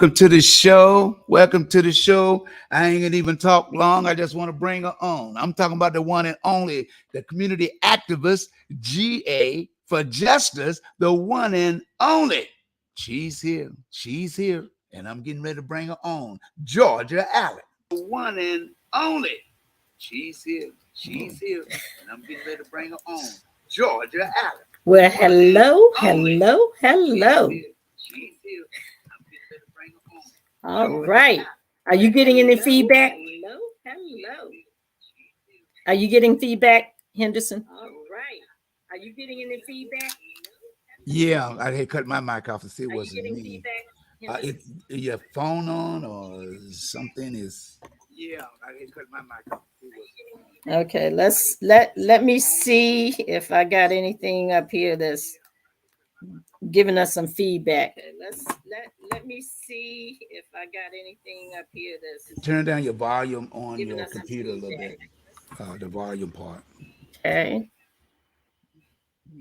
Welcome to the show. Welcome to the show. I ain't gonna even talk long. I just want to bring her on. I'm talking about the one and only, the community activist, GA for Justice, the one and only. She's here. She's here. And I'm getting ready to bring her on. Georgia Allen. The one and only. She's here. She's here. And I'm getting ready to bring her on. Georgia Allen. Well, hello. She's here. All right. Are you getting any feedback? Hello. Are you getting feedback, Henderson? All right. Are you getting any feedback? Yeah, I had cut my mic off to see it wasn't me. Your phone on or something is. Yeah, I had cut my mic off. Okay, let me see if I got anything up here that's giving us some feedback. Let me see if I got anything up here that's turn down your volume on your computer a little bit. The volume part. Okay.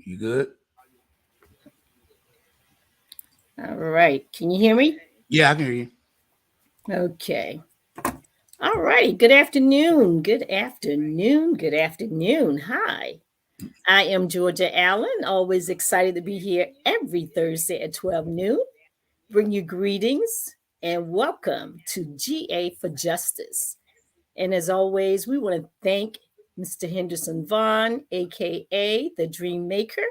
You good? All right. Can you hear me? Yeah, I can hear you. Okay. All right. Good afternoon. Hi. I am Georgia Allen, always excited to be here every Thursday at 12 noon. Bring you greetings and welcome to GA for Justice. And as always, we want to thank Mr. Henderson Vaughn, aka the Dream Maker,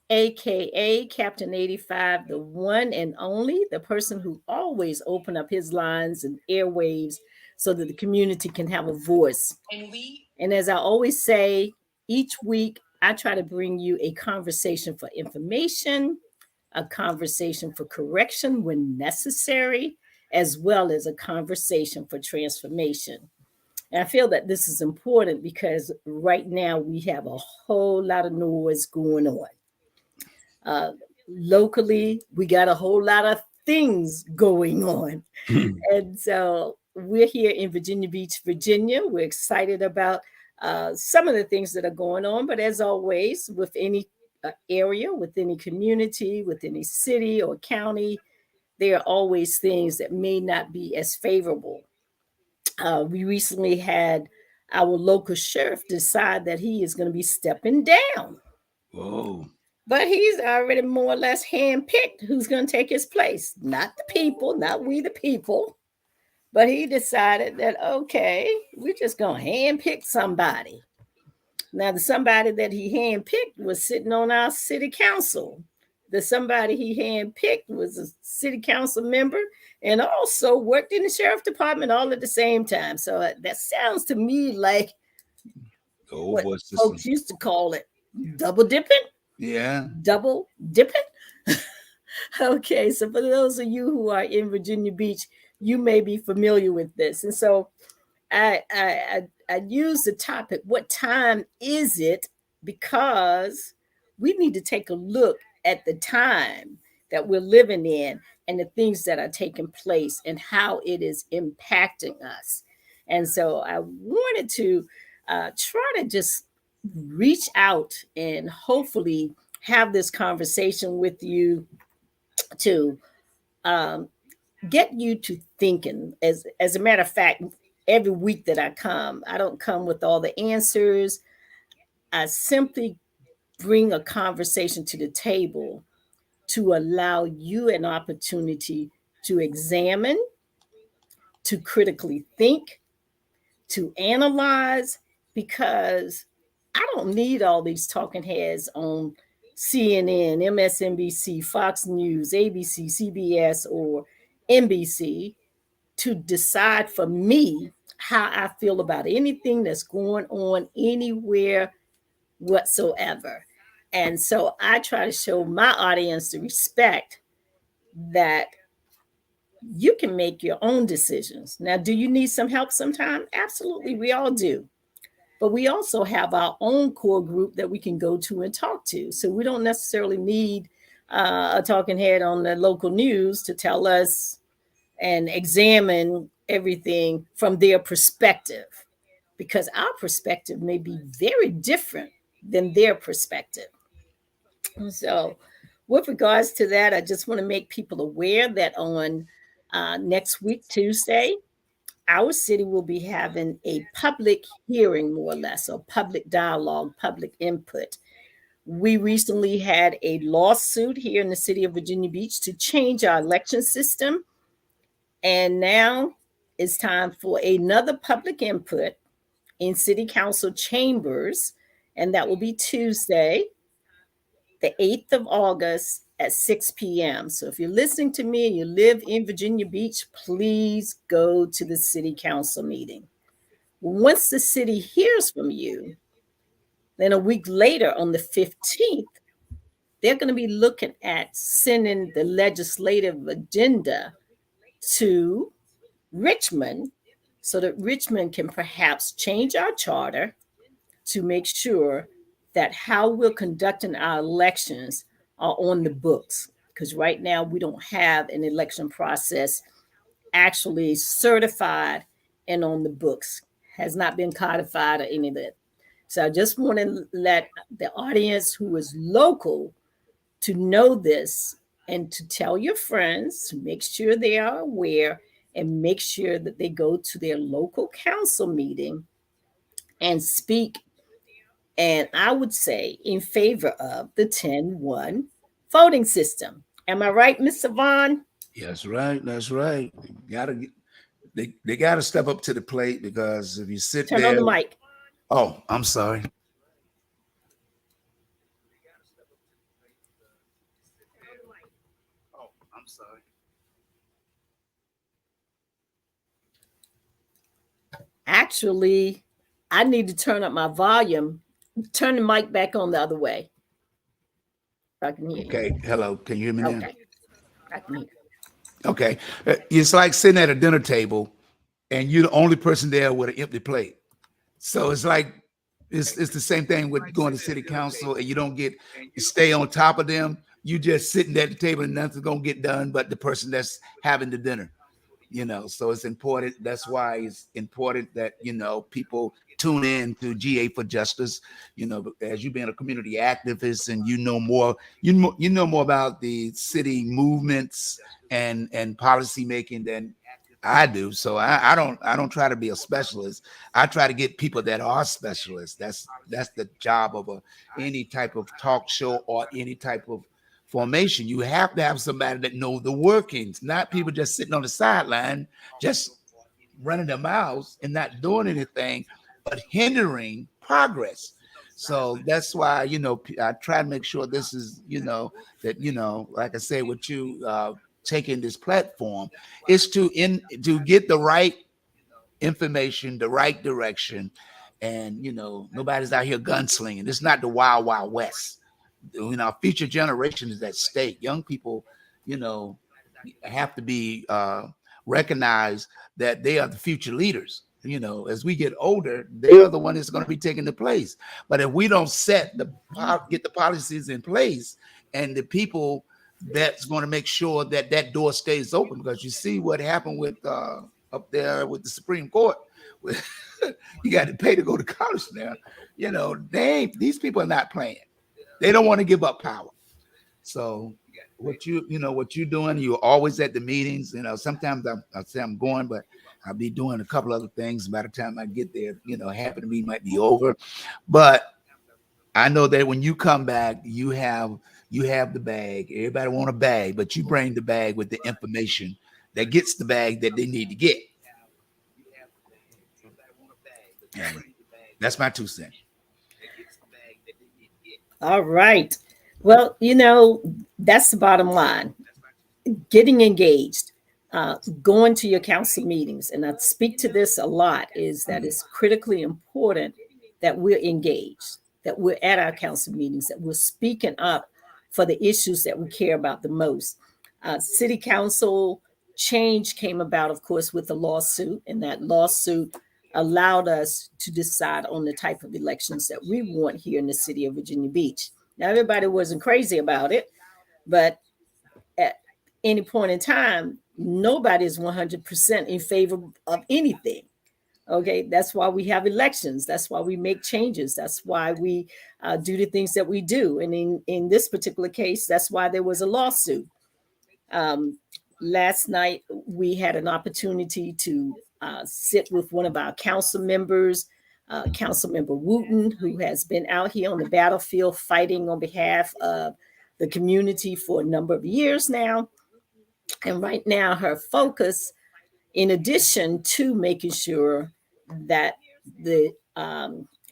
aka Captain 85, the one and only, the person who always open up his lines and airwaves so that the community can have a voice. And as I always say, each week I try to bring you a conversation for information, a conversation for correction when necessary, as well as a conversation for transformation. And I feel that this is important because right now we have a whole lot of noise going on. Locally, we got a whole lot of things going on. And so we're here in Virginia Beach, Virginia. We're excited about some of the things that are going on. But as always, with any area, with any community, with any city or county, there are always things that may not be as favorable. We recently had our local sheriff decide that he is going to be stepping down. Whoa. But he's already more or less handpicked who's going to take his place. Not the people, not we the people. But he decided that, okay, we're just going to handpick somebody. Now, the somebody that he handpicked was sitting on our city council. The somebody he handpicked was a city council member and also worked in the sheriff department all at the same time. So that sounds to me like what folks used to call it double dipping. Yeah. Double dipping. Okay, so for those of you who are in Virginia Beach, you may be familiar with this. And so I use the topic, what time is it? Because we need to take a look at the time that we're living in and the things that are taking place and how it is impacting us. And so I wanted to try to just reach out and hopefully have this conversation with you to get you to thinking. As a matter of fact, every week that I come, I don't come with all the answers. I simply bring a conversation to the table to allow you an opportunity to examine, to critically think, to analyze, because I don't need all these talking heads on CNN, MSNBC, Fox News, ABC, CBS, or NBC to decide for me how I feel about anything that's going on anywhere whatsoever. And so I try to show my audience the respect that you can make your own decisions. Now, do you need some help sometime? Absolutely, we all do. But we also have our own core group that we can go to and talk to. So we don't necessarily need a talking head on the local news to tell us and examine everything from their perspective, because our perspective may be very different than their perspective. So with regards to that, I just want to make people aware that on Next week, Tuesday, our city will be having a public hearing, more or less, or public dialogue, public input. We recently had a lawsuit here in the city of Virginia Beach to change our election system. And now it's time for another public input in city council chambers. And that will be Tuesday, the 8th of August at 6 p.m. So if you're listening to me and you live in Virginia Beach, please go to the city council meeting. Once the city hears from you, then a week later on the 15th, they're going to be looking at sending the legislative agenda to Richmond so that Richmond can perhaps change our charter to make sure that how we're conducting our elections are on the books. Because right now we don't have an election process actually certified and on the books, has not been codified or any of that. So I just want to let the audience who is local to know this and to tell your friends to make sure they are aware and make sure that they go to their local council meeting and speak. And I would say in favor of the 10-1 voting system. Am I right, Mr. Vaughn? That's right. That's right. They gotta step up to the plate, because if you sit Turn there. on the mic. Oh, I'm sorry. Oh, I'm sorry. Actually, I need to turn up my volume. Turn the mic back on the other way. I can hear you. Okay. Hello. Can you hear me now? Okay. I can hear you. Okay. It's like sitting at a dinner table and you're the only person there with an empty plate. So it's like it's the same thing with going to city council, and you stay on top of them. You just sitting at the table and nothing's gonna get done but the person that's having the dinner. So it's important. That's why it's important that people tune in to GA for Justice. As you being a community activist, and you know more about the city movements and policy making than I do. So I don't try to be a specialist. I try to get people that are specialists. That's the job of any type of talk show or any type of formation. You have to have somebody that know the workings, not people just sitting on the sideline, just running their mouths and not doing anything, but hindering progress. So that's why, I try to make sure this is, that, like I say, with you taking this platform is to get the right information, the right direction. And, nobody's out here gunslinging. It's not the wild, wild west. Our future generation is at stake. Young people, have to be recognized that they are the future leaders. As we get older, they are the one that's going to be taking the place. But if we don't get the policies in place and the people that's going to make sure that door stays open, because you see what happened with up there with the Supreme Court. You got to pay to go to college now. These people are not playing. They don't want to give up power. So what you're doing, you're always at the meetings. Sometimes I say I'm going, but I'll be doing a couple other things. By the time I get there, half of the meeting might be over. But I know that when you come back, you have the bag. Everybody want a bag, but you bring the bag with the information that gets the bag that they need to get. And that's my 2 cents. All right. Well, that's the bottom line. Getting engaged, going to your council meetings, and I speak to this a lot, is that it's critically important that we're engaged, that we're at our council meetings, that we're speaking up for the issues that we care about the most. City council change came about, of course, with the lawsuit, and that lawsuit allowed us to decide on the type of elections that we want here in the city of Virginia Beach. Now, everybody wasn't crazy about it, but at any point in time, nobody is 100% in favor of anything. Okay, that's why we have elections. That's why we make changes. That's why we do the things that we do. And in this particular case, that's why there was a lawsuit. last night we had an opportunity to sit with one of our council members, Council Member Wooten, who has been out here on the battlefield fighting on behalf of the community for a number of years now. And right now, her focus, in addition to making sure that the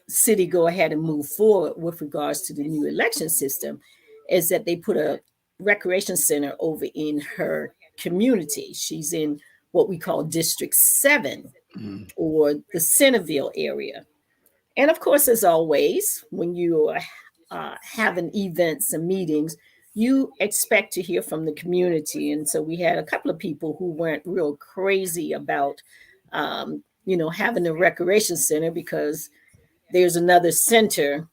city go ahead and move forward with regards to the new election system, is that they put a recreation center over in her community. She's in what we call District 7 or the Centerville area. And of course, as always, when you are having events and meetings, you expect to hear from the community. And so we had a couple of people who weren't real crazy about, having a recreation center because there's another center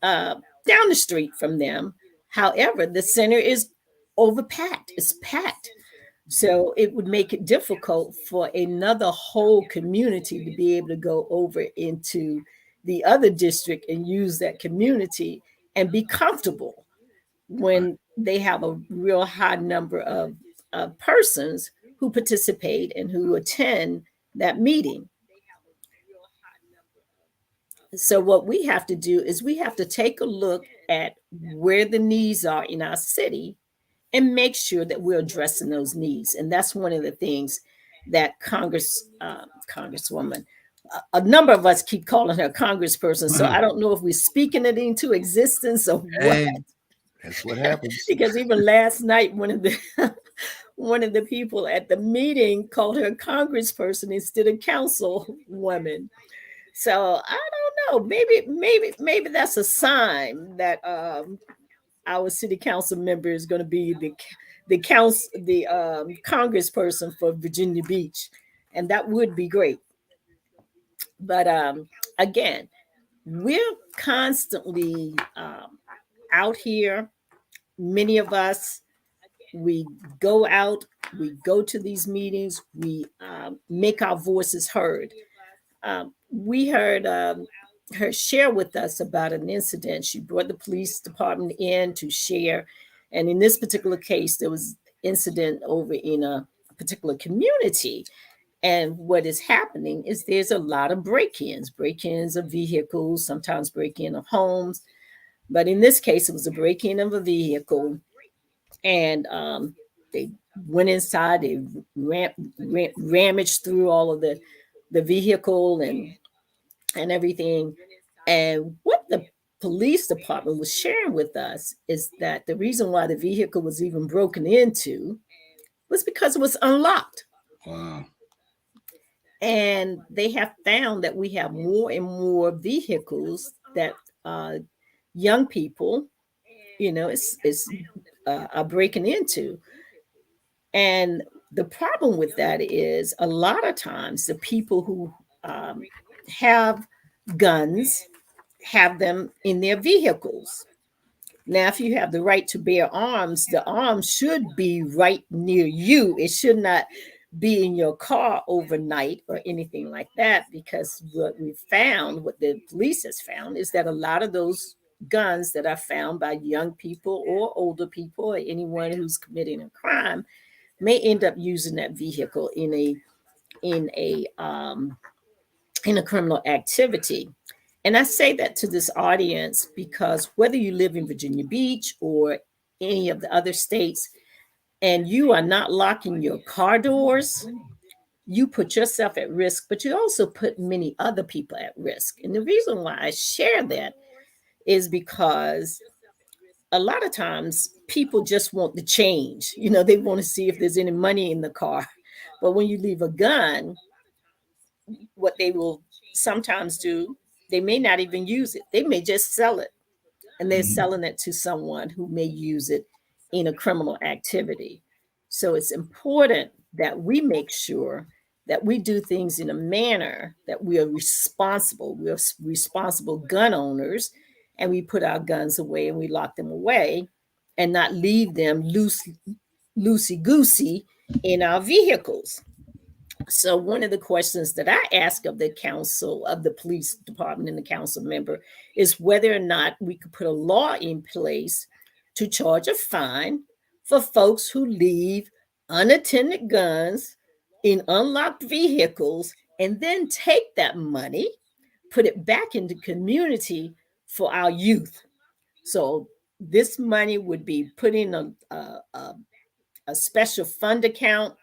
down the street from them. However, the center is overpacked, it's packed. So it would make it difficult for another whole community to be able to go over into the other district and use that community and be comfortable when they have a real high number of persons who participate and who attend that meeting. So what we have to do is we have to take a look at where the needs are in our city and make sure that we're addressing those needs. And that's one of the things that Congresswoman, a number of us keep calling her Congressperson. So I don't know if we're speaking it into existence or what. Hey, that's what happens. Because even last night, one of the people at the meeting called her Congressperson instead of Councilwoman. So I don't know. Maybe that's a sign that our city council member is going to be the congressperson for Virginia Beach, and that would be great. But again, we're constantly out here. Many of us, we go out, we go to these meetings, we make our voices heard. We heard her share with us about an incident. She brought the police department in to share. And in this particular case, there was incident over in a particular community. And what is happening is there's a lot of break-ins of vehicles, sometimes break-in of homes. But in this case, it was a break-in of a vehicle. And they went inside, they ramaged through all of the vehicle and everything. And what the police department was sharing with us is that the reason why the vehicle was even broken into was because it was unlocked. Wow. And they have found that we have more and more vehicles that young people, are breaking into. And the problem with that is a lot of times the people who have guns have them in their vehicles. Now, if you have the right to bear arms, the arms should be right near you. It should not be in your car overnight or anything like that, because what the police has found, is that a lot of those guns that are found by young people or older people or anyone who's committing a crime may end up using that vehicle in a criminal activity. And I say that to this audience because whether you live in Virginia Beach or any of the other states, and you are not locking your car doors, you put yourself at risk, but you also put many other people at risk. And the reason why I share that is because a lot of times people just want the change. They want to see if there's any money in the car. But when you leave a gun, what they will sometimes do, they may not even use it. They may just sell it. And they're selling it to someone who may use it in a criminal activity. So it's important that we make sure that we do things in a manner that we are responsible. We are responsible gun owners, and we put our guns away and we lock them away and not leave them loosey-goosey in our vehicles. So one of the questions that I ask of the police department and the council member is whether or not we could put a law in place to charge a fine for folks who leave unattended guns in unlocked vehicles, and then take that money, put it back into community for our youth. So this money would be put in a special fund account,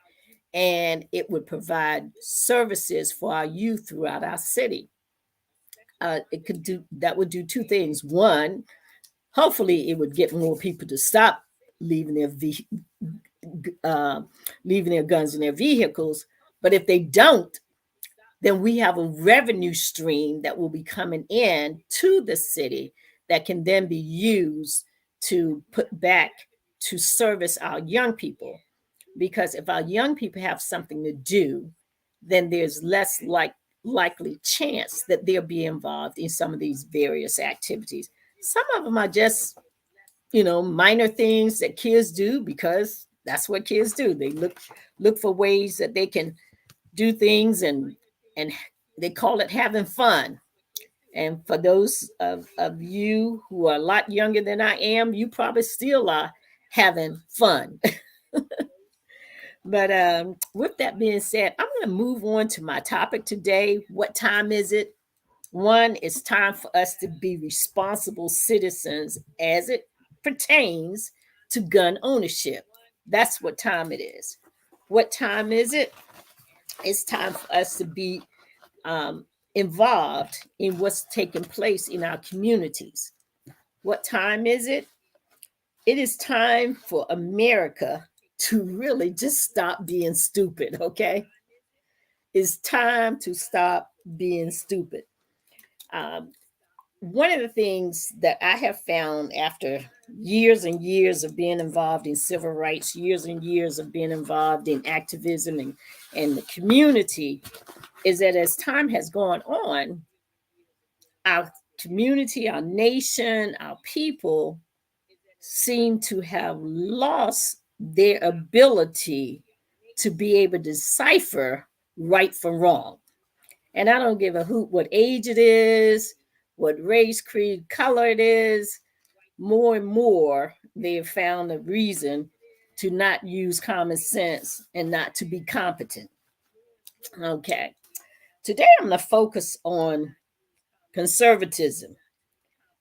and it would provide services for our youth throughout our city. It could do that would do two things. One, hopefully, it would get more people to stop leaving their uh, leaving their guns in their vehicles. But if they don't, then we have a revenue stream that will be coming in to the city that can then be used to put back to service our young people. Because if our young people have something to do, then there's less likely chance that they'll be involved in some of these various activities. Some of them are just, minor things that kids do because that's what kids do. They look for ways that they can do things, and they call it having fun. And for those of you who are a lot younger than I am, you probably still are having fun. But with that being said, I'm going to move on to my topic today. What time is it? One, it's time for us to be responsible citizens as it pertains to gun ownership. That's what time it is. What time is it? It's time for us to be involved in what's taking place in our communities. What time is it? It is time for America to really just stop being stupid, okay? It's time to stop being stupid. Um, One of the things that I have found after years and years of being involved in civil rights, years and years of being involved in activism and the community, is that as time has gone on, our community, our nation, our people seem to have lost their ability to be able to decipher right from wrong. And I don't give a hoot what age it is, what race, creed, color it is. More and more, they have found a reason to not use common sense and not to be competent. Okay. Today, I'm going to focus on conservatism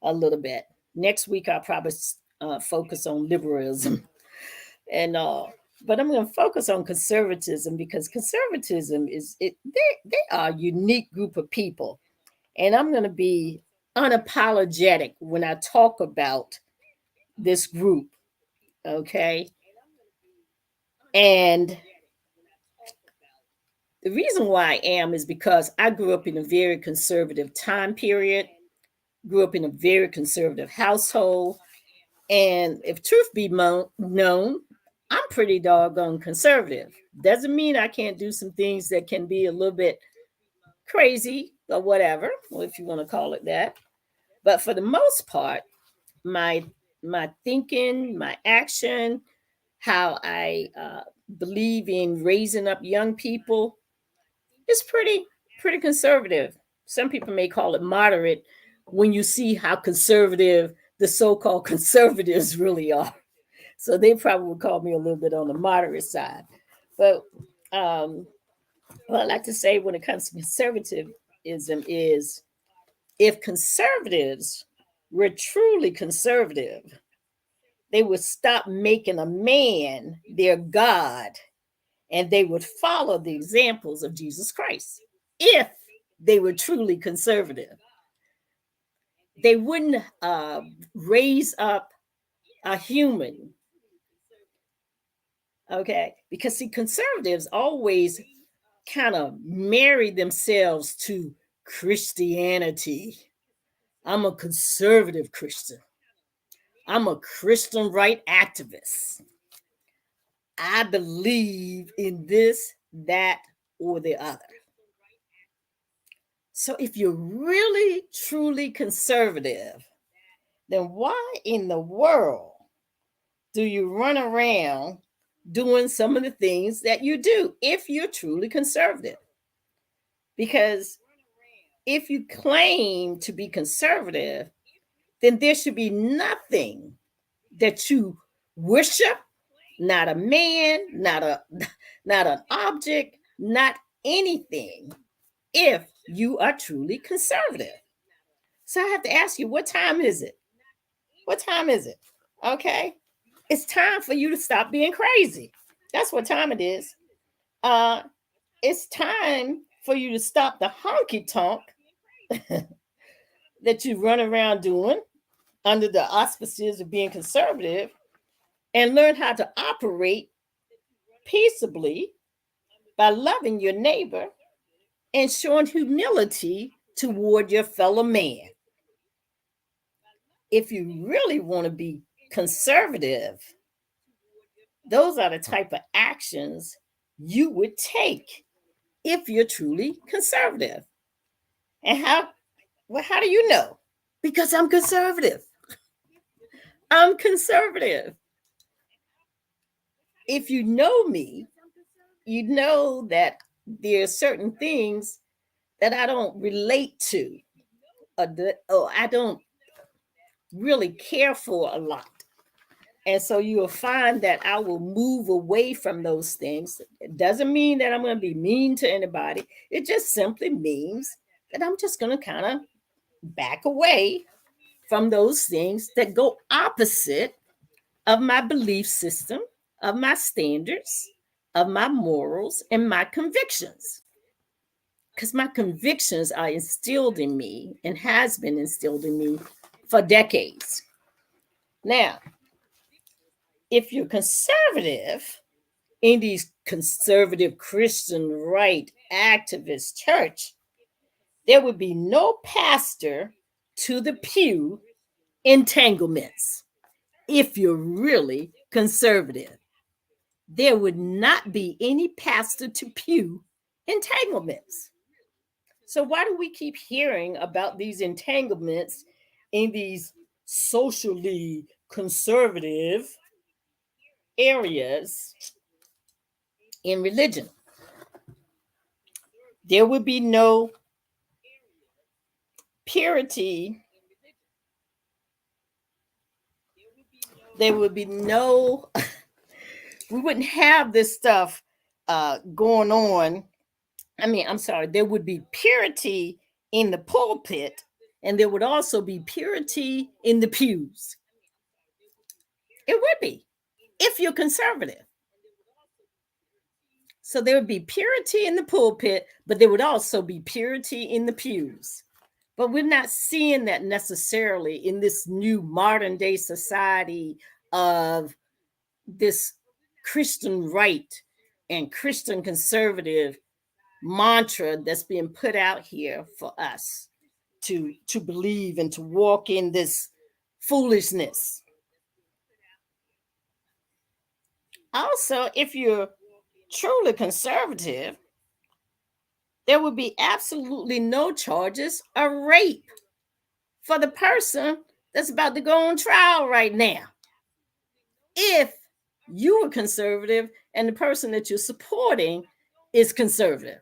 a little bit. Next week, I'll probably focus on liberalism and all. But I'm going to focus on conservatism because conservatism is it. They are a unique group of people, and I'm going to be unapologetic when I talk about this group. Okay, and the reason why I am is because I grew up in a very conservative time period. Grew up in a very conservative household. And if truth be known, I'm pretty doggone conservative. Doesn't mean I can't do some things that can be a little bit crazy or whatever, or if you want to call it that. But for the most part, my my thinking, my action, how I believe in raising up young people is pretty conservative. Some people may call it moderate when you see how conservative the so-called conservatives really are. So they probably would call me a little bit on the moderate side. But what I like to say when it comes to conservatism is if conservatives were truly conservative, they would stop making a man their God and they would follow the examples of Jesus Christ. If they were truly conservative, they wouldn't raise up a human. Okay, because see, conservatives always kind of marry themselves to Christianity. I'm a conservative Christian. I'm a Christian right activist. I believe in this, that, or the other. So if you're really, truly conservative, then why in the world do you run around doing some of the things that you do if you're truly conservative? Because if you claim to be conservative, then there should be nothing that you worship not a man, not a not an object, not anything, if you are truly conservative. So I have to ask you, what time is it? What time is it? Okay. It's time for you to stop being crazy. That's what time it is. Uh, it's time for you to stop the honky tonk that you run around doing under the auspices of being conservative and learn how to operate peaceably by loving your neighbor and showing humility toward your fellow man. If you really want to be conservative, those are the type of actions you would take if you're truly conservative. And how do you know? Because I'm conservative. I'm conservative. If you know me, you know that there are certain things that I don't relate to, or I don't really care for a lot. And so you will find that I will move away from those things. It doesn't mean that I'm going to be mean to anybody. It just simply means that I'm just going to kind of back away from those things that go opposite of my belief system, of my standards, of my morals, and my convictions. Because my convictions are instilled in me and has been instilled in me for decades. Now, if you're conservative in these conservative Christian right activist church, there would be no pastor to the pew entanglements. If you're really conservative, there would not be any pastor to pew entanglements. So why do we keep hearing about these entanglements in these socially conservative areas in religion? There would be no purity. There would be no, we wouldn't have this stuff going on. I mean, I'm sorry, there would be purity in the pulpit, and there would also be purity in the pews. It would be, if you're conservative. So there would be purity in the pulpit, but there would also be purity in the pews. But we're not seeing that necessarily in this new modern day society of this Christian right and Christian conservative mantra that's being put out here for us to believe and to walk in this foolishness. Also, if you're truly conservative, there would be absolutely no charges of rape for the person that's about to go on trial right now. If you are conservative and the person that you're supporting is conservative,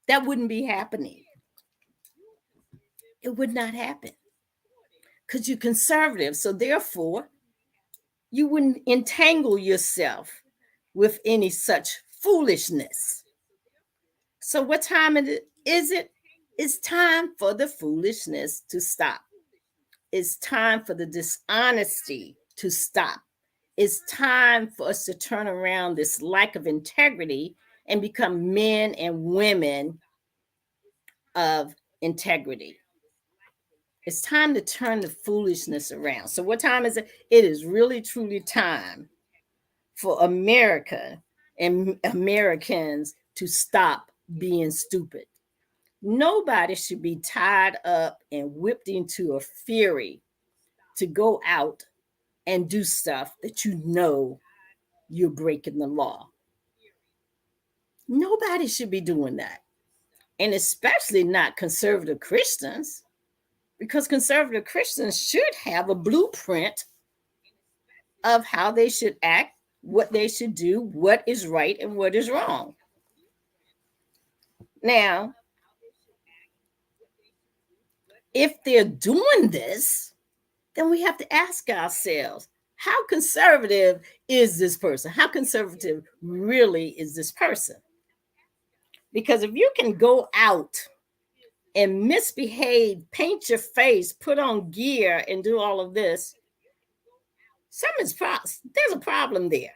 that wouldn't be happening. It would not happen because you're conservative. So therefore, you wouldn't entangle yourself with any such foolishness. So what time is it? It's time for the foolishness to stop. It's time for the dishonesty to stop. It's time for us to turn around this lack of integrity and become men and women of integrity. It's time to turn the foolishness around. So, what time is it? It is really, truly time for America and Americans to stop being stupid. Nobody should be tied up and whipped into a fury to go out and do stuff that you know you're breaking the law. Nobody should be doing that. And especially not conservative Christians, because conservative Christians should have a blueprint of how they should act, what they should do, what is right and what is wrong. Now, if they're doing this, then we have to ask ourselves, how conservative is this person? How conservative really is this person? Because if you can go out and misbehave, paint your face, put on gear, and do all of this, there's a problem there.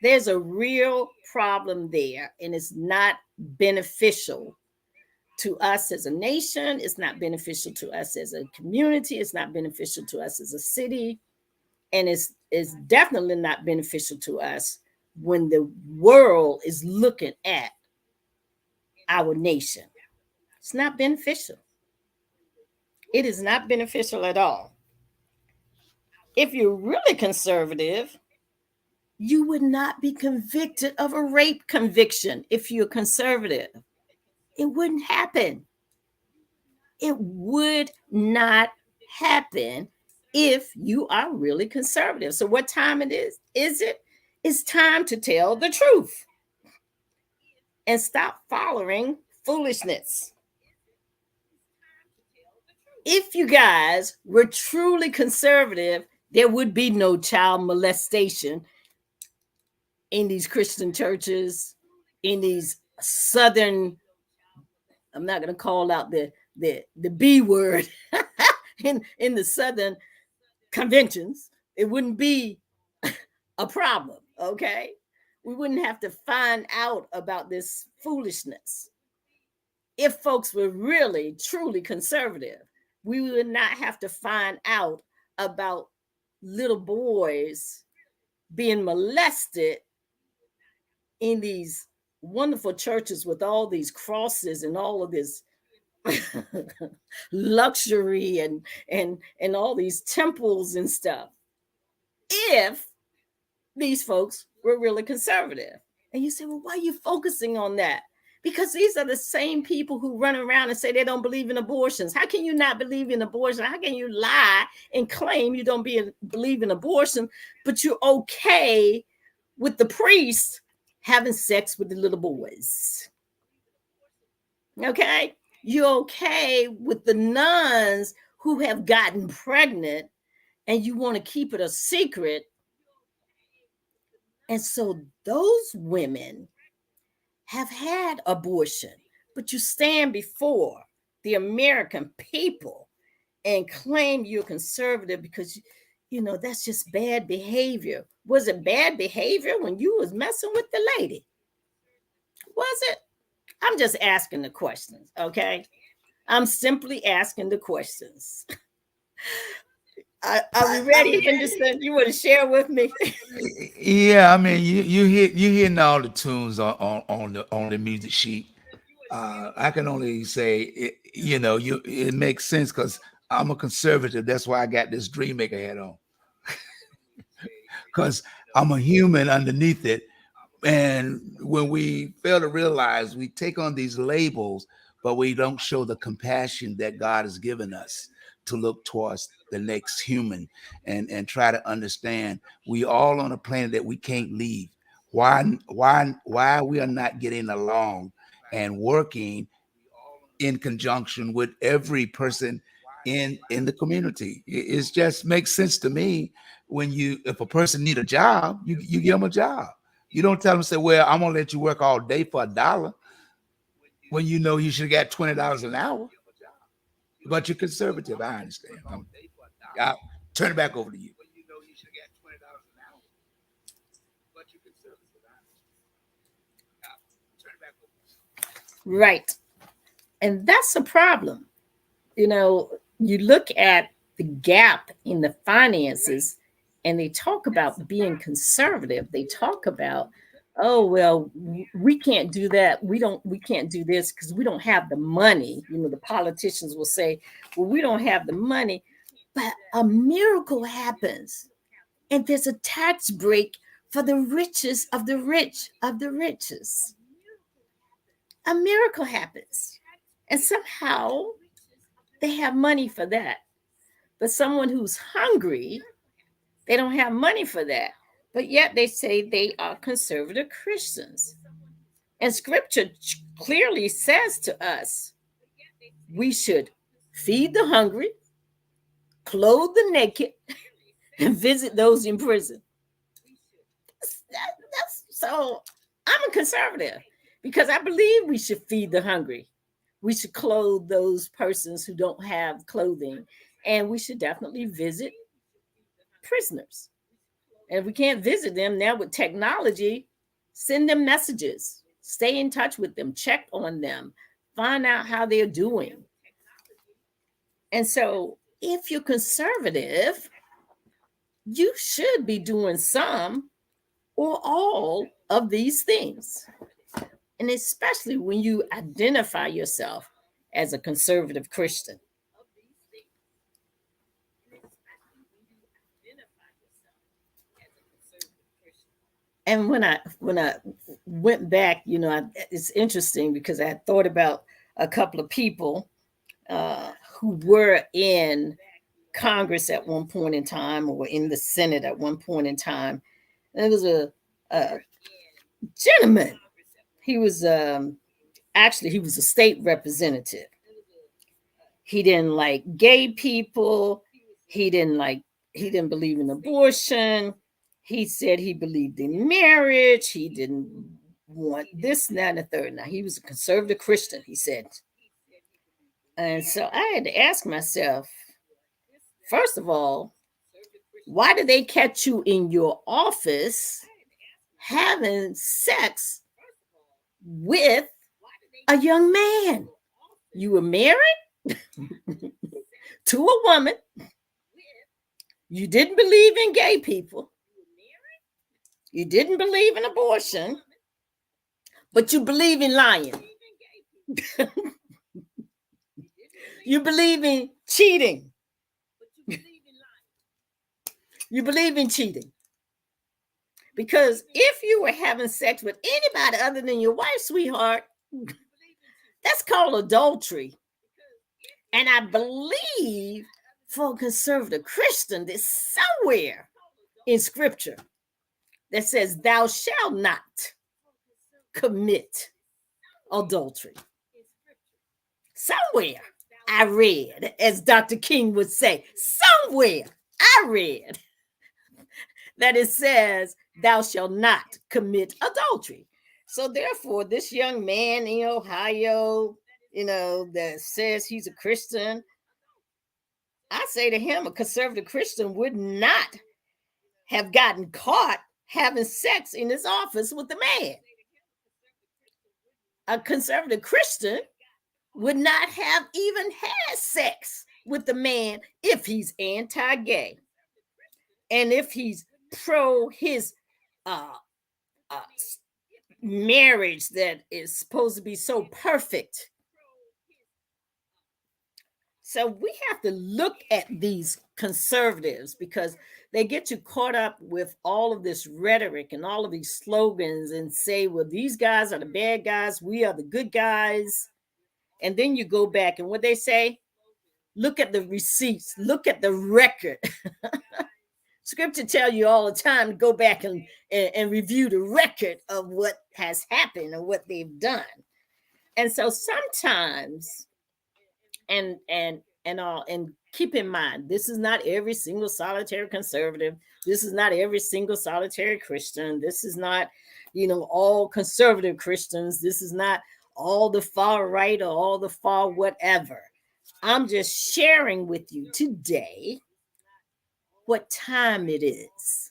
There's a real problem there, and it's not beneficial to us as a nation. It's not beneficial to us as a community. It's not beneficial to us as a city. And it's definitely not beneficial to us when the world is looking at our nation. It's not beneficial. It is not beneficial at all. If you're really conservative, you would not be convicted of a rape conviction if you're conservative. It wouldn't happen. It would not happen if you are really conservative. So what time it is? It's time to tell the truth and stop following foolishness. If you guys were truly conservative, there would be no child molestation in these Christian churches, in these Southern, I'm not going to call out the B word, in the Southern conventions. It wouldn't be a problem, okay? We wouldn't have to find out about this foolishness. If folks were really, truly conservative, we would not have to find out about little boys being molested in these wonderful churches with all these crosses and all of this luxury and all these temples and stuff, if these folks were really conservative. And you say, well, why are you focusing on that? Because these are the same people who run around and say they don't believe in abortions. How can you not believe in abortion? How can you lie and claim you don't believe in abortion, but you're okay with the priests having sex with the little boys? Okay? You're okay with the nuns who have gotten pregnant and you want to keep it a secret. And so those women have had abortion, but you stand before the American people and claim you're conservative because, you know, that's just bad behavior. Was it bad behavior when you was messing with the lady? Was it? I'm just asking the questions, okay? I'm simply asking the questions. Are we ready, Henderson? You want to share with me? Yeah, I mean, you hearing all the tunes on the music sheet. I can only say, it makes sense because I'm a conservative. That's why I got this Dreammaker hat on, because I'm a human underneath it. And when we fail to realize, we take on these labels, but we don't show the compassion that God has given us to look towards the next human and try to understand we all on a planet that we can't leave. Why we are not getting along and working in conjunction with every person in the community. It just makes sense to me. If a person need a job, you give them a job. You don't tell them, say, well, I'm gonna let you work all day for $1 when you know you should have got $20 an hour. But you're conservative. I understand. I'll turn it back over to you. Right. And that's a problem. You know, you look at the gap in the finances and they talk about being conservative. They talk about, oh, well, we can't do that. We can't do this because we don't have the money. You know, the politicians will say, well, we don't have the money. But a miracle happens. And there's a tax break for the richest of the rich of the richest. A miracle happens. And somehow they have money for that. But someone who's hungry, they don't have money for that. But yet they say they are conservative Christians. And scripture clearly says to us, we should feed the hungry, clothe the naked, and visit those in prison. So I'm a conservative because I believe we should feed the hungry. We should clothe those persons who don't have clothing, and we should definitely visit prisoners. And if we can't visit them now with technology, send them messages, stay in touch with them, check on them, find out how they're doing. And so if you're conservative, you should be doing some or all of these things. And especially when you identify yourself as a conservative Christian. And when I went back, it's interesting because I thought about a couple of people who were in Congress at one point in time or in the Senate at one point in time. And it was a gentleman. He was actually he was a state representative. He didn't like gay people. He didn't believe in abortion. He said he believed in marriage. He didn't want this, and that, and the third. Now, he was a conservative Christian, he said. And so I had to ask myself, first of all, why did they catch you in your office having sex with a young man? You were married to a woman. You didn't believe in gay people. You didn't believe in abortion, but you believe in lying. You believe in cheating. You believe in cheating. Because if you were having sex with anybody other than your wife, sweetheart, that's called adultery. And I believe for a conservative Christian, there's somewhere in scripture that says, thou shalt not commit adultery. Somewhere I read, as Dr. King would say, somewhere I read that it says, thou shalt not commit adultery. So therefore, this young man in Ohio, that says he's a Christian, I say to him, a conservative Christian would not have gotten caught having sex in his office with a man. A conservative Christian would not have even had sex with the man if he's anti-gay and if he's pro his marriage that is supposed to be so perfect. So we have to look at these conservatives because they get you caught up with all of this rhetoric and all of these slogans and say, well, these guys are the bad guys, we are the good guys. And then you go back and what they say, look at the receipts, look at the record. Scripture tell you all the time to go back and review the record of what has happened and what they've done. And so sometimes, and keep in mind, this is not every single solitary conservative. This is not every single solitary Christian. This is not, all conservative Christians. This is not all the far right or all the far whatever. I'm just sharing with you today what time it is.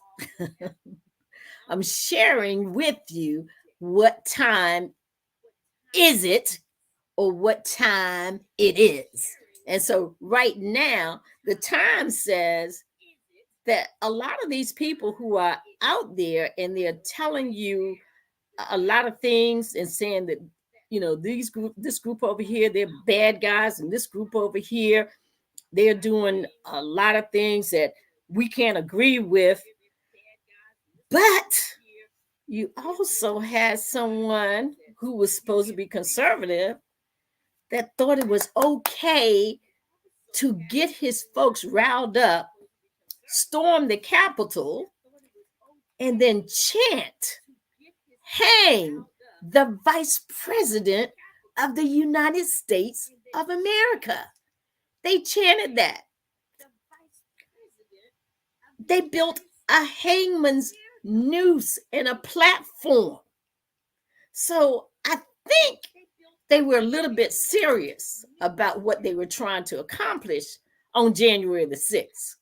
I'm sharing with you what time is it or what time it is. And so right now, the time says that a lot of these people who are out there and they're telling you a lot of things and saying that, this group over here, they're bad guys, and this group over here, they're doing a lot of things that we can't agree with. But you also had someone who was supposed to be conservative that thought it was okay to get his folks riled up, storm the Capitol, and then chant, hang the Vice President of the United States of America. They chanted that. They built a hangman's noose and a platform. So I think they were a little bit serious about what they were trying to accomplish on January the 6th.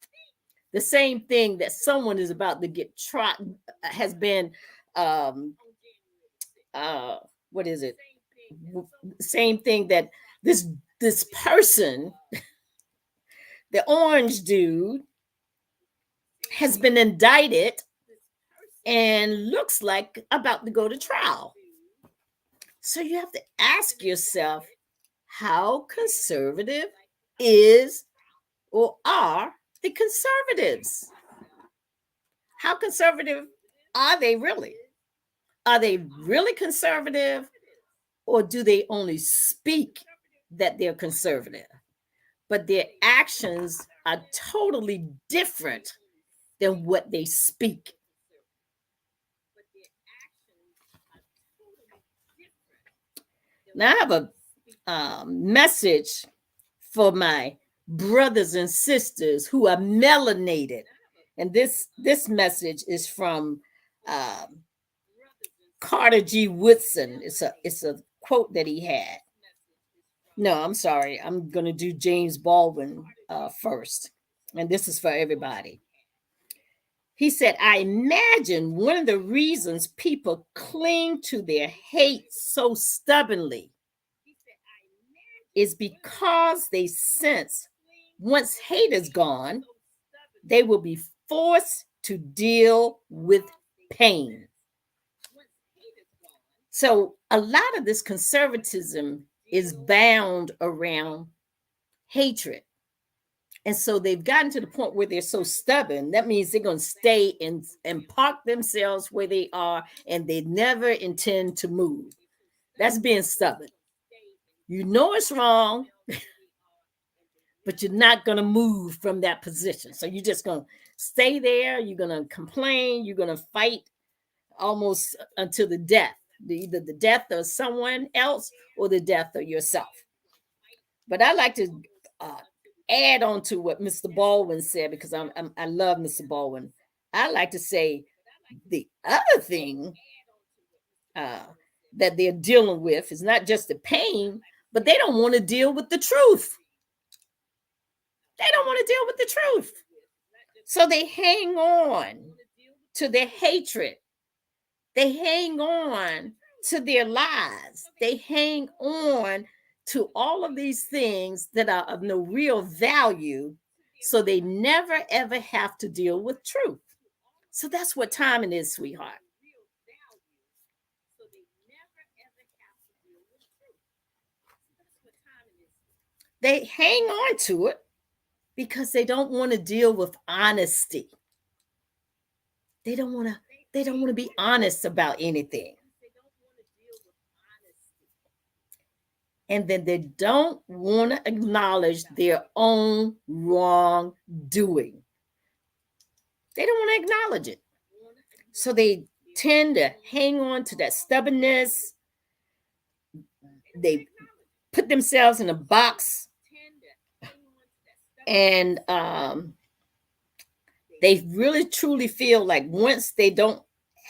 The same thing that someone is about to get tried has been, um, what is it? Same thing that this person, the orange dude, has been indicted and looks like about to go to trial. So you have to ask yourself, how conservative is or are the conservatives? How conservative are they really? Are they really conservative, or do they only speak that they're conservative, but their actions are totally different than what they speak? Now, I have a message for my brothers and sisters who are melanated. And this message is from Carter G. Woodson. It's a quote that he had. No, I'm sorry. I'm going to do James Baldwin first. And this is for everybody. He said, I imagine one of the reasons people cling to their hate so stubbornly is because they sense once hate is gone, they will be forced to deal with pain. So a lot of this conservatism is bound around hatred. And so they've gotten to the point where they're so stubborn. That means they're going to stay and park themselves where they are, and they never intend to move. That's being stubborn. You know it's wrong, but you're not going to move from that position. So you're just going to stay there. You're going to complain. You're going to fight almost until the death, either the death of someone else or the death of yourself. But I like to add on to what Mr. Baldwin said, because I love Mr. Baldwin. I like to say the other thing that they're dealing with is not just the pain, but they don't want to deal with the truth. They don't want to deal with the truth. So they hang on to their hatred. They hang on to their lies. They hang on to all of these things that are of no real value. So they never, ever have to deal with truth. So that's what timing is, sweetheart. They hang on to it because they don't want to deal with honesty. They don't want to be honest about anything. And then they don't want to acknowledge their own wrongdoing. They don't want to acknowledge it. So they tend to hang on to that stubbornness. They put themselves in a box, and they really truly feel like once they don't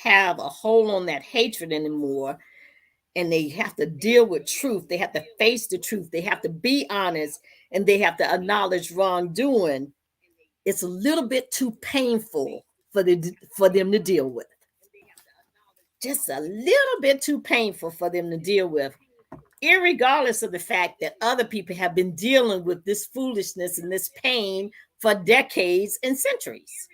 have a hold on that hatred anymore, and they have to deal with truth, they have to face the truth, they have to be honest, and they have to acknowledge wrongdoing, it's a little bit too painful for them to deal with. Just a little bit too painful for them to deal with, irregardless of the fact that other people have been dealing with this foolishness and this pain for decades and centuries.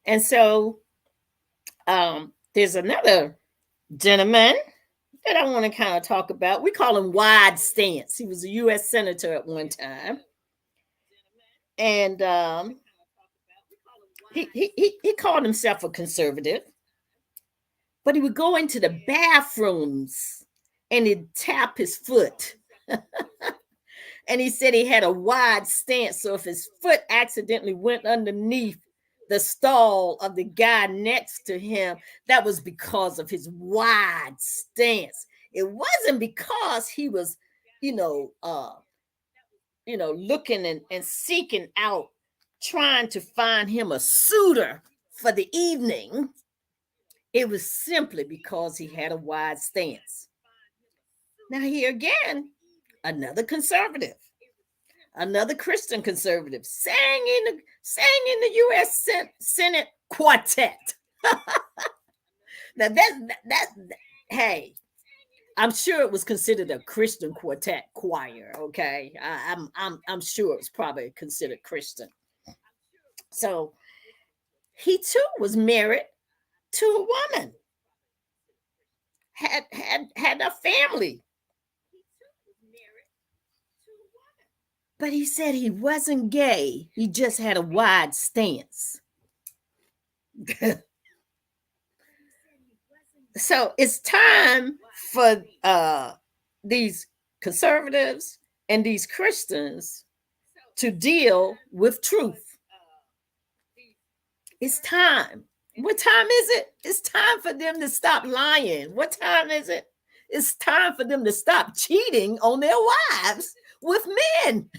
And so there's another gentleman that I want to kind of talk about. We call him Wide Stance. He was a U.S. Senator at one time. And he called himself a conservative, but he would go into the bathrooms and he'd tap his foot. And he said he had a wide stance. So if his foot accidentally went underneath the stall of the guy next to him, that was because of his wide stance. It wasn't because he was you know, looking and seeking out, trying to find him a suitor for the evening, it was simply because he had a wide stance. Now, here again, another conservative, another Christian conservative, sang in the U.S. Senate quartet. Now that hey, I'm sure it was considered a Christian quartet choir. Okay, I'm sure it was probably considered Christian. So he too was married to a woman, had a family, but he said he wasn't gay. He just had a wide stance. So it's time for these conservatives and these Christians to deal with truth. It's time. What time is it? It's time for them to stop lying. What time is it? It's time for them to stop cheating on their wives with men.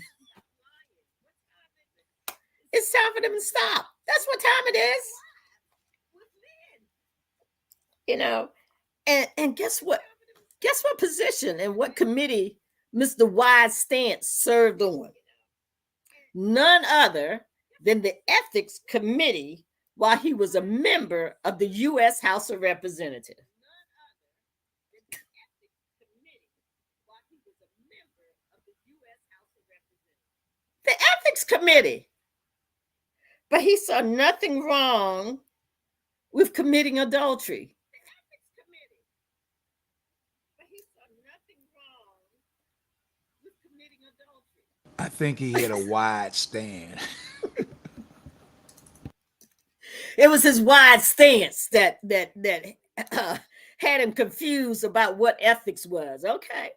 It's time for them to stop. That's what time it is. You know, and guess what? Guess what position and what committee Mr. Wide Stance served on? None other than the Ethics Committee while he was a member of the U.S. House of Representatives. The Ethics Committee. But he saw nothing wrong with committing adultery. I think he had a wide stand. It was his wide stance that had him confused about what ethics was. Okay.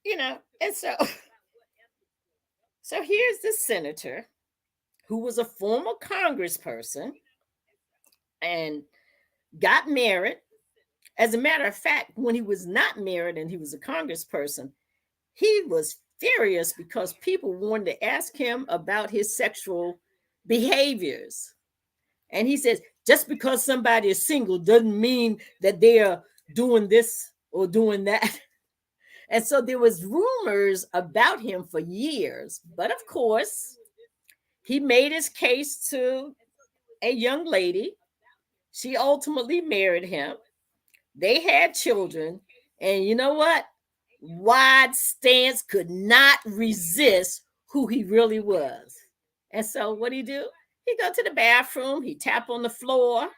You know, and so here's the senator who was a former congressperson and got married. As a matter of fact, when he was not married and he was a congressperson, he was furious because people wanted to ask him about his sexual behaviors. And he says, just because somebody is single doesn't mean that they are doing this or doing that. And so there was rumors about him for years. But of course, he made his case to a young lady. She ultimately married him. They had children. And you know what? Wide Stance could not resist who he really was. And so what he do? He go to the bathroom, he tap on the floor,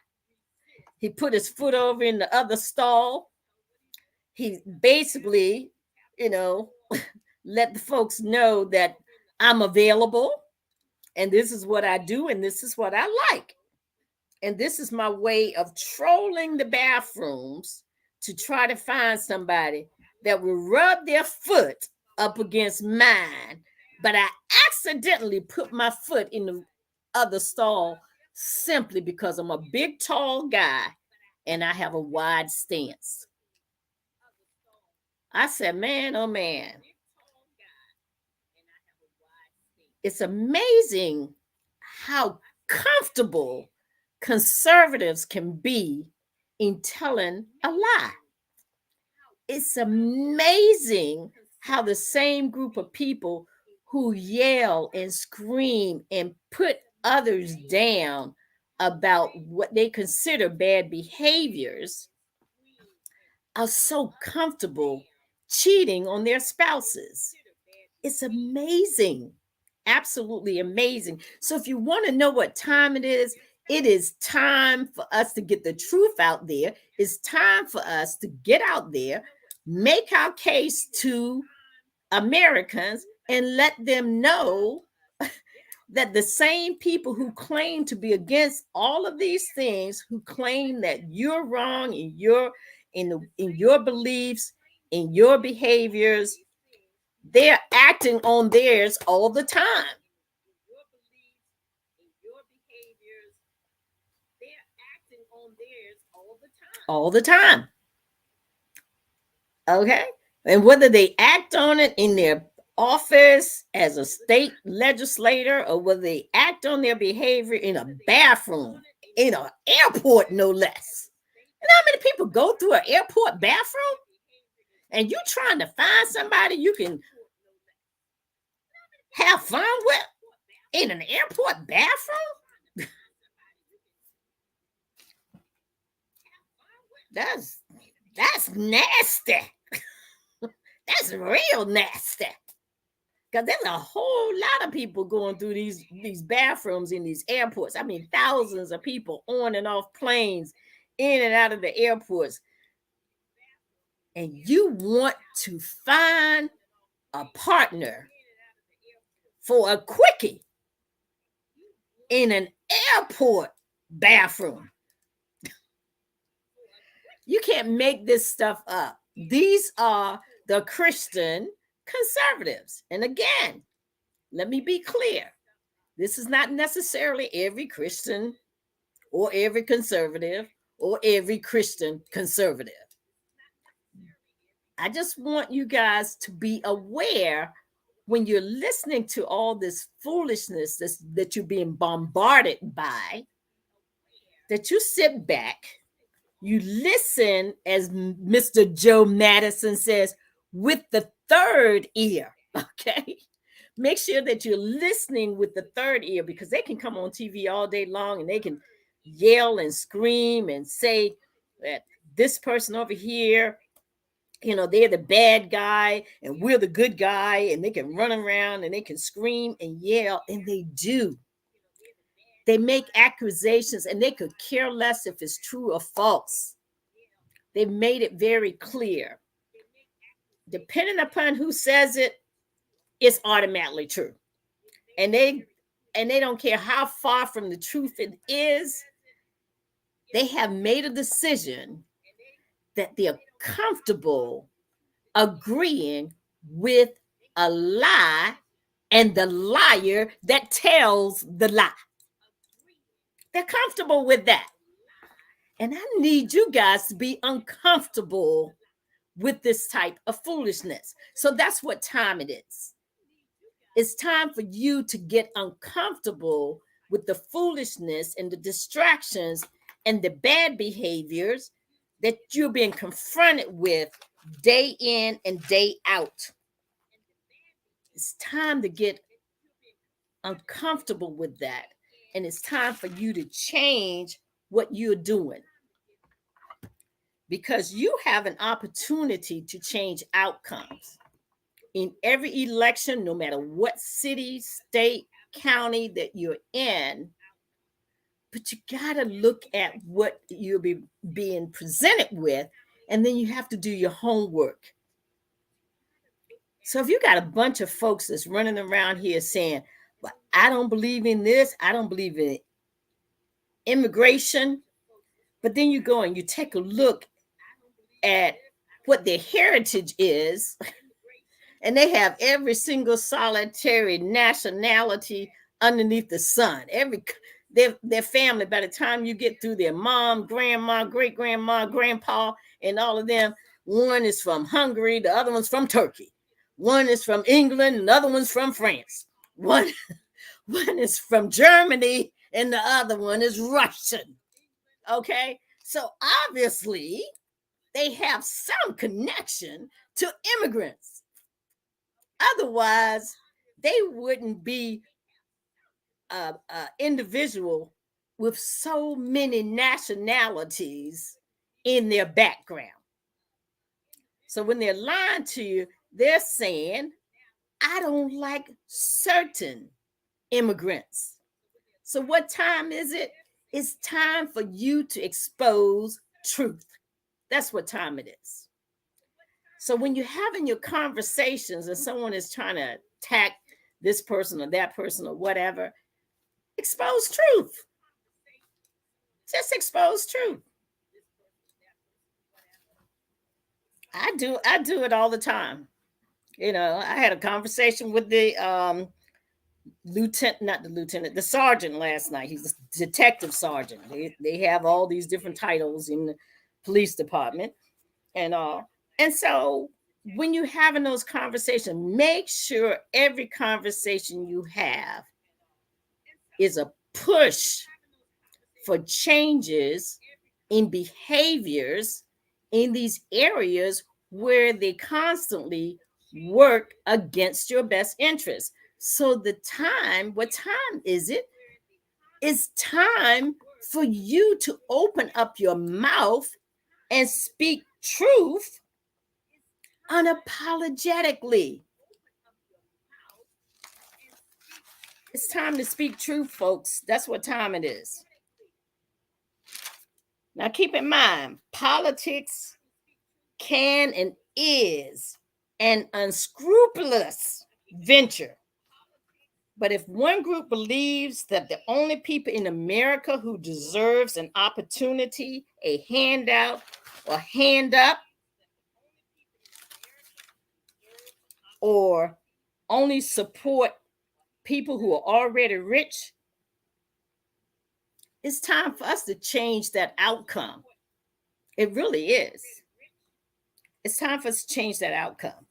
he put his foot over in the other stall. He basically, let the folks know that I'm available and this is what I do and this is what I like. And this is my way of trolling the bathrooms to try to find somebody that will rub their foot up against mine. But I accidentally put my foot in the other stall simply because I'm a big, tall guy and I have a wide stance. I said, man, oh man. It's amazing how comfortable conservatives can be in telling a lie. It's amazing how the same group of people who yell and scream and put others down about what they consider bad behaviors are so comfortable cheating on their spouses. It's amazing. Absolutely amazing. So if you want to know what time it is time for us to get the truth out there. It's time for us to get out there, make our case to Americans, and let them know that the same people who claim to be against all of these things, who claim that you're wrong in your beliefs, in your behaviors, they're acting on theirs all the time. All the time. Okay. And whether they act on it in their office as a state legislator or whether they act on their behavior in a bathroom, in an airport, no less. You know how many people go through an airport bathroom? And you trying to find somebody you can have fun with in an airport bathroom? That's nasty. That's real nasty. Because there's a whole lot of people going through these bathrooms in these airports. I mean, thousands of people on and off planes, in and out of the airports. And you want to find a partner for a quickie in an airport bathroom. You can't make this stuff up. These are the Christian conservatives. And again, let me be clear. This is not necessarily every Christian or every conservative or every Christian conservative. I just want you guys to be aware when you're listening to all this foolishness that you're being bombarded by, that you sit back, you listen, as Mr. Joe Madison says, with the third ear, okay? Make sure that you're listening with the third ear, because they can come on TV all day long and they can yell and scream and say that this person over here, you know, they're the bad guy and we're the good guy, and they can run around and they can scream and yell, and they do. They make accusations and they could care less if it's true or false. They made it very clear. Depending upon who says it, it's automatically true. And they don't care how far from the truth it is. They have made a decision that they're comfortable agreeing with a lie and the liar that tells the lie. They're comfortable with that. And I need you guys to be uncomfortable with this type of foolishness. So that's what time it is. It's time for you to get uncomfortable with the foolishness and the distractions and the bad behaviors that you're being confronted with day in and day out. It's time to get uncomfortable with that. And it's time for you to change what you're doing, because you have an opportunity to change outcomes in every election, no matter what city, state, county that you're in. But you got to look at what you'll be being presented with, and then you have to do your homework. So if you got a bunch of folks that's running around here saying, well, I don't believe in this, I don't believe in immigration, but then you go and you take a look at what their heritage is, and they have every single solitary nationality underneath the sun. Their family, by the time you get through their mom, grandma, great grandma, grandpa, and all of them, one is from Hungary, the other one's from Turkey. One is from England, and the other one's from France. One is from Germany, and the other one is Russian. Okay, so obviously they have some connection to immigrants. Otherwise, they wouldn't be an individual with so many nationalities in their background. So when they're lying to you, they're saying, I don't like certain immigrants. So what time is it? It's time for you to expose truth. That's what time it is. So when you're having your conversations and someone is trying to attack this person or that person or whatever, expose truth. Just expose truth. I do it all the time. You know, I had a conversation with the the sergeant last night. He's a detective sergeant. They have all these different titles in the police department and all. And so when you're having those conversations, make sure every conversation you have is a push for changes in behaviors in these areas where they constantly work against your best interest. So what time is it? It's time for you to open up your mouth and speak truth unapologetically. It's time to speak truth, folks. That's what time it is. Now, keep in mind, politics can and is an unscrupulous venture. But if one group believes that the only people in America who deserves an opportunity, a handout, or hand up, or only support people who are already rich, it's time for us to change that outcome. It really is. It's time for us to change that outcome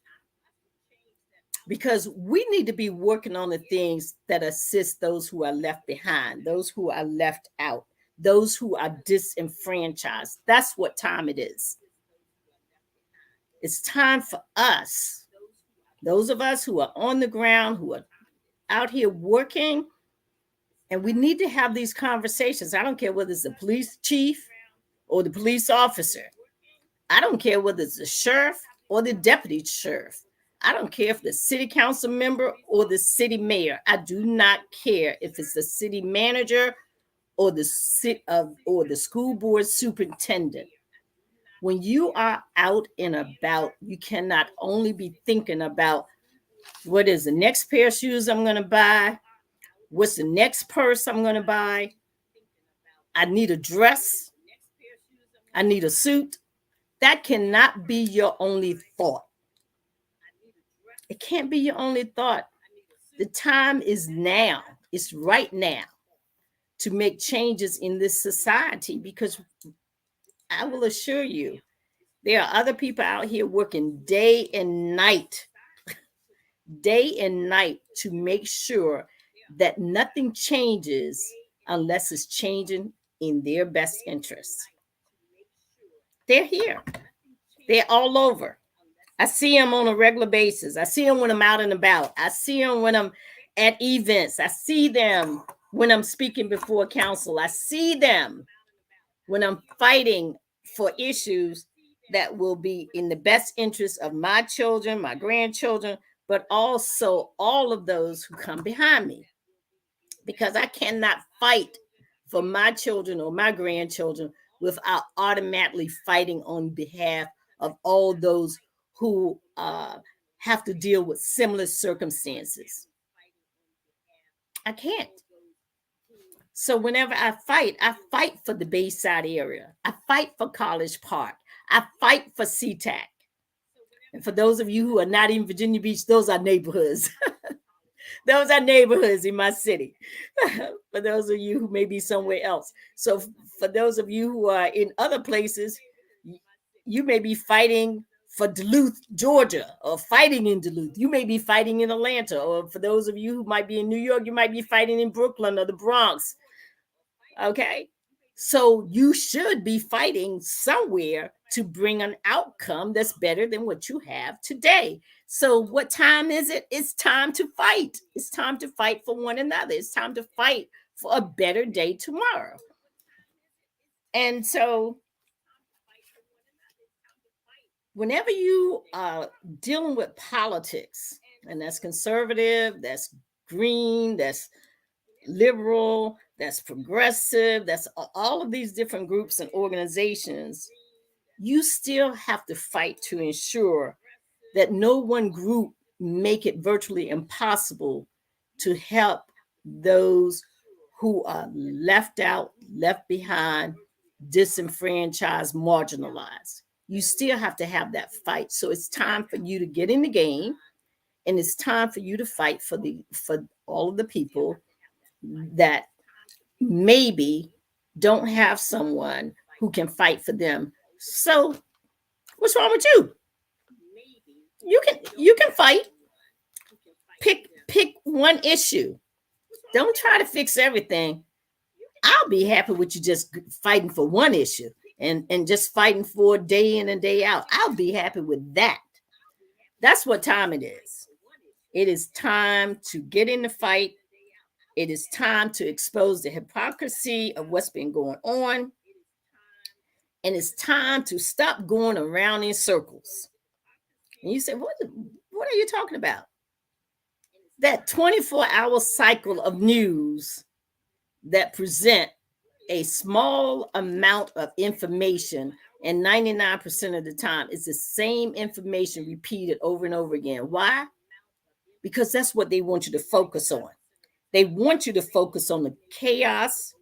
because we need to be working on the things that assist those who are left behind, those who are left out, those who are disenfranchised. That's what time it is. It's time for us, those of us who are on the ground, who are out here working, and we need to have these conversations. I don't care whether it's the police chief or the police officer. I don't care whether it's the sheriff or the deputy sheriff. I don't care if the city council member or the city mayor. I do not care if it's the city manager or the school board superintendent. When you are out and about, you cannot only be thinking about what is the next pair of shoes I'm going to buy, what's the next purse I'm going to buy. I need a dress. I need a suit. That cannot be your only thought. It can't be your only thought. The time is now. It's right now to make changes in this society because I will assure you, there are other people out here working day and night to make sure that nothing changes unless it's changing in their best interests. They're here. They're all over. I see them on a regular basis. I see them when I'm out and about. I see them when I'm at events. I see them when I'm speaking before council. I see them when I'm fighting for issues that will be in the best interest of my children, my grandchildren, but also all of those who come behind me. Because I cannot fight for my children or my grandchildren without automatically fighting on behalf of all those who have to deal with similar circumstances. I can't. So whenever I fight for the Bayside area. I fight for College Park. I fight for SeaTac. And for those of you who are not in Virginia Beach, those are neighborhoods. Those are neighborhoods in my city. For those of you who may be somewhere else. So for those of you who are in other places, you may be fighting for Duluth, Georgia, or fighting in Duluth. You may be fighting in Atlanta. Or for those of you who might be in New York, you might be fighting in Brooklyn or the Bronx. Okay? So you should be fighting somewhere to bring an outcome that's better than what you have today. So what time is it? It's time to fight. It's time to fight for one another. It's time to fight for a better day tomorrow. And so whenever you are dealing with politics, and that's conservative, that's green, that's liberal, that's progressive, that's all of these different groups and organizations, you still have to fight to ensure that no one group make it virtually impossible to help those who are left out, left behind, disenfranchised, marginalized. You still have to have that fight. So it's time for you to get in the game, and it's time for you to fight for all of the people that maybe don't have someone who can fight for them. So what's wrong with you? you can fight. Pick one issue. Don't try to fix everything. I'll be happy with you just fighting for one issue and just fighting for day in and day out. I'll be happy with that. That's what time it is. It is time to get in the fight. It is time to expose the hypocrisy of what's been going on. And it's time to stop going around in circles. And you say, what are you talking about? That 24-hour cycle of news that present a small amount of information, and 99% of the time it's the same information repeated over and over again. Why? Because that's what they want you to focus on. They want you to focus on the chaos,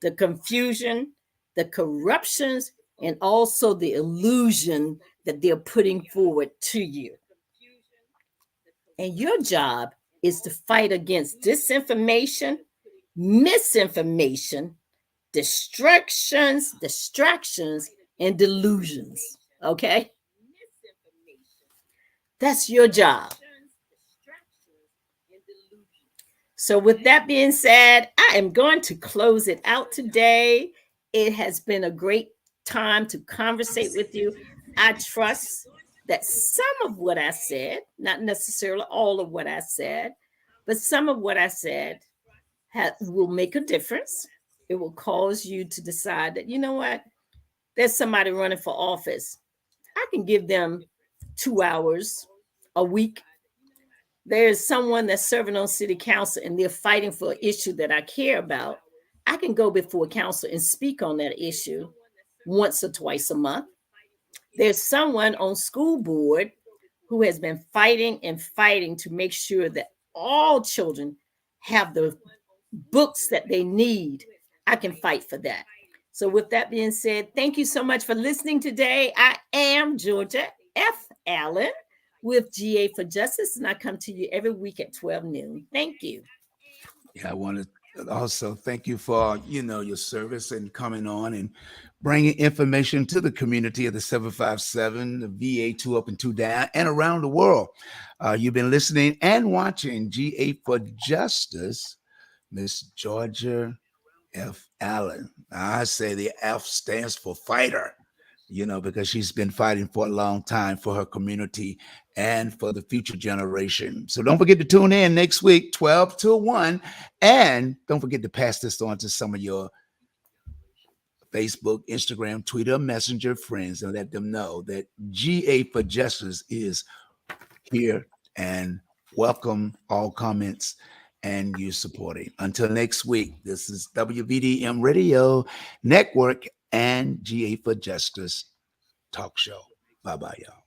the confusion, the corruptions, and also the illusion that they're putting forward to you. And your job is to fight against disinformation, misinformation, distractions, and delusions. Okay? That's your job. So, with that being said, I am going to close it out today. It has been a great time to conversate with you. I trust that some of what I said, not necessarily all of what I said, but some of what I said will make a difference. It will cause you to decide that, you know what, there's somebody running for office. I can give them 2 hours a week. There's someone that's serving on city council and they're fighting for an issue that I care about. I can go before council and speak on that issue once or twice a month. There's someone on school board who has been fighting and fighting to make sure that all children have the books that they need. I can fight for that. So with that being said, thank you so much for listening today. I am Georgia F. Allen with GA for Justice, and I come to you every week at 12 noon. Thank you. Yeah, I want to also thank you for, your service and coming on and bringing information to the community of the 757, the VA 2 up and 2 down, and around the world. You've been listening and watching GA for Justice, Miss Georgia F. Allen. I say the F stands for fighter, because she's been fighting for a long time for her community and for the future generation. So don't forget to tune in next week, 12 to 1. And don't forget to pass this on to some of your Facebook, Instagram, Twitter, Messenger friends and let them know that GA for Justice is here, and welcome all comments and you supporting. Until next week, this is WVDM Radio Network and GA for Justice Talk Show. Bye-bye, y'all.